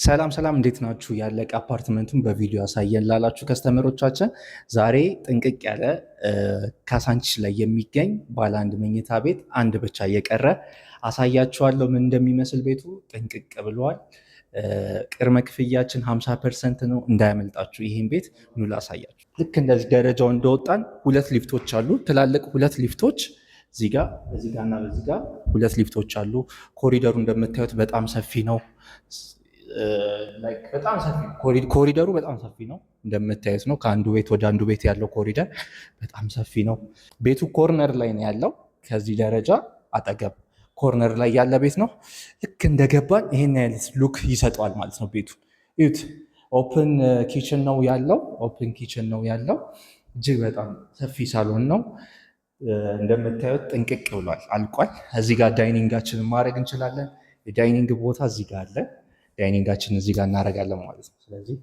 ሰላም ሰላም፣ እንዴት ናችሁ? ያለቀ አፓርትመንቱን በቪዲዮ ያሳየን ላላችሁ ከስተመሮቻችን ዛሬ ጥንቅቅ ያለ ካሳንቺስ ላይ የሚገኝ ባለ አንድ መኝታ ቤት አንድ ብቻ የቀረ አሳያችኋለሁ። ምን እንደሚመስል ቤቱ ጥንቅቅ ብሏል። ቅድመ ክፍያችን 50% ነው። እንዳያመልጣችሁ ይህን ቤት ኑ ላሳያችሁ። ልክ እንደዚህ ደረጃው እንደወጣን ሁለት ሊፍቶች አሉ። ትላልቅ ሁለት ሊፍቶች እዚህ ጋር እና በዚህ ጋር ሁለት ሊፍቶች አሉ። ኮሪደሩ እንደምታዩት በጣም ሰፊ ነው። በጣም ሰፊ ኮሪደሩ በጣም ሰፊ ነው። እንደምታዩት ነው። ከአንዱ ቤት ወደ አንዱ ቤት ያለው ኮሪደር በጣም ሰፊ ነው። ቤቱ ኮርነር ላይ ነው ያለው። ከዚህ ደረጃ አጠገብ ኮርነር ላይ ያለ ቤት ነው። ልክ እንደገባን ይሄን አይነት ሉክ ይሰጠዋል ማለት ነው። ቤቱ እዩት። ኦፕን ኪችን ነው ያለው። እጅግ በጣም ሰፊ ሳሎን ነው። እንደምታዩት ጥንቅቅ ብሏል፣ አልቋል። እዚህ ጋር ዳይኒንጋችንን ማድረግ እንችላለን። የዳይኒንግ ቦታ እዚህ ጋር አለ። ዳይኒንጋችንን እዚህ ጋር እናደርጋለን ማለት ነው። ስለዚህ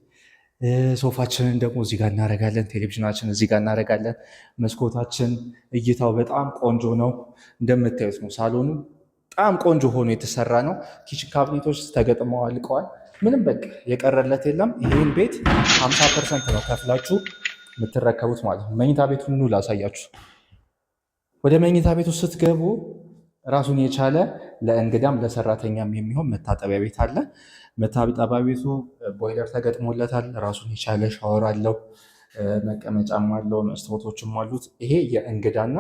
ሶፋችንን ደግሞ እዚህ ጋር እናደርጋለን። ቴሌቪዥናችንን እዚህ ጋር እናደርጋለን። መስኮታችን እይታው በጣም ቆንጆ ነው። እንደምታዩት ነው። ሳሎኑ በጣም ቆንጆ ሆኖ የተሰራ ነው። ኪችን ካቢኔቶች ተገጥመው አልቀዋል። ምንም በቃ የቀረለት የለም። ይህን ቤት 50% ነው ከፍላችሁ የምትረከቡት ማለት ነው። መኝታ ቤቱን ኑ ላሳያችሁ። ወደ መኝታ ቤቱ ስትገቡ ራሱን የቻለ ለእንግዳም ለሰራተኛም የሚሆን መታጠቢያ ቤት አለ። መታጠቢያ ቤቱ ቦይለር ተገጥሞለታል። ራሱን የቻለ ሻወር አለው። መቀመጫም አለው። መስታወቶችም አሉት። ይሄ የእንግዳና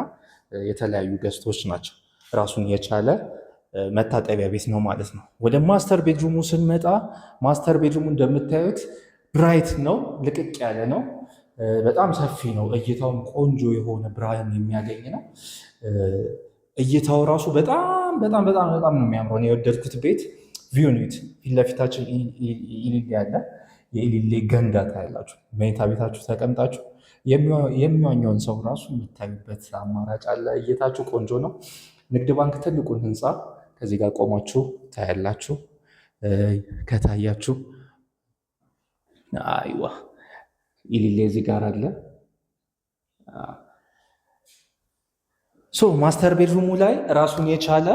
የተለያዩ ገስቶች ናቸው። ራሱን የቻለ መታጠቢያ ቤት ነው ማለት ነው። ወደ ማስተር ቤድሩሙ ስንመጣ ማስተር ቤድሩሙ እንደምታዩት ብራይት ነው። ልቅቅ ያለ ነው። በጣም ሰፊ ነው። እይታውም ቆንጆ የሆነ ብርሃን የሚያገኝ ነው። እይታው ራሱ በጣም በጣም በጣም በጣም ነው የሚያምረው። የወደድኩት ቤት ቪው ኒት ፊት ለፊታችን ኢሊሌ ያለ የኢሊሌ ገንዳ ታያላችሁ። መኝታ ቤታችሁ ተቀምጣችሁ የሚዋኘውን ሰው ራሱ የምታዩበት አማራጭ አለ። እይታችሁ ቆንጆ ነው። ንግድ ባንክ ትልቁን ህንፃ ከዚህ ጋር ቆማችሁ ታያላችሁ። ከታያችሁ አይዋ ኢሊሌ እዚህ ጋር አለ። ማስተር ቤድሩሙ ላይ ራሱን የቻለ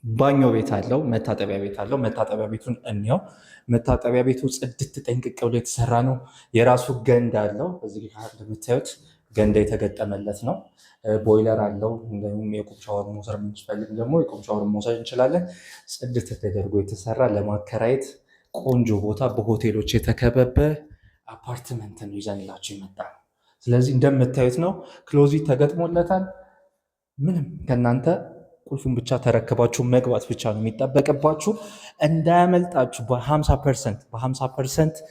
ባኞ ቤት አለው። መታጠቢያ ቤት አለው። መታጠቢያ ቤቱን እንየው። መታጠቢያ ቤቱ ጽድት ጠንቅቅ ብሎ የተሰራ ነው። የራሱ ገንዳ አለው። እዚህ ጋር እንደምታዩት ገንዳ የተገጠመለት ነው። ቦይለር አለው። እንዲሁም የቁም ሻወር መውሰድ የምንፈልግ ደግሞ የቁም ሻወር መውሰድ እንችላለን። ጽድት ተደርጎ የተሰራ ለማከራየት ቆንጆ ቦታ በሆቴሎች የተከበበ አፓርትመንት ነው ይዘንላችሁ የመጣ ነው። ስለዚህ እንደምታዩት ነው። ክሎዚት ተገጥሞለታል። ምንም ከእናንተ ቁልፉን ብቻ ተረክባችሁ መግባት ብቻ ነው የሚጠበቅባችሁ። እንዳያመልጣችሁ። በ50%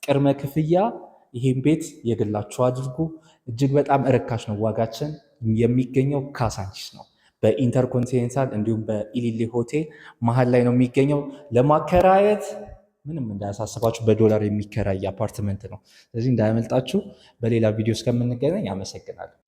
ቅድመ ክፍያ ይህን ቤት የግላችሁ አድርጉ። እጅግ በጣም እርካሽ ነው። ዋጋችን የሚገኘው ካሳንቺስ ነው። በኢንተርኮንቲኔንታል እንዲሁም በኢሊሌ ሆቴል መሀል ላይ ነው የሚገኘው። ለማከራየት ምንም እንዳያሳስባችሁ። በዶላር የሚከራይ አፓርትመንት ነው። ስለዚህ እንዳያመልጣችሁ። በሌላ ቪዲዮ እስከምንገናኝ አመሰግናለሁ።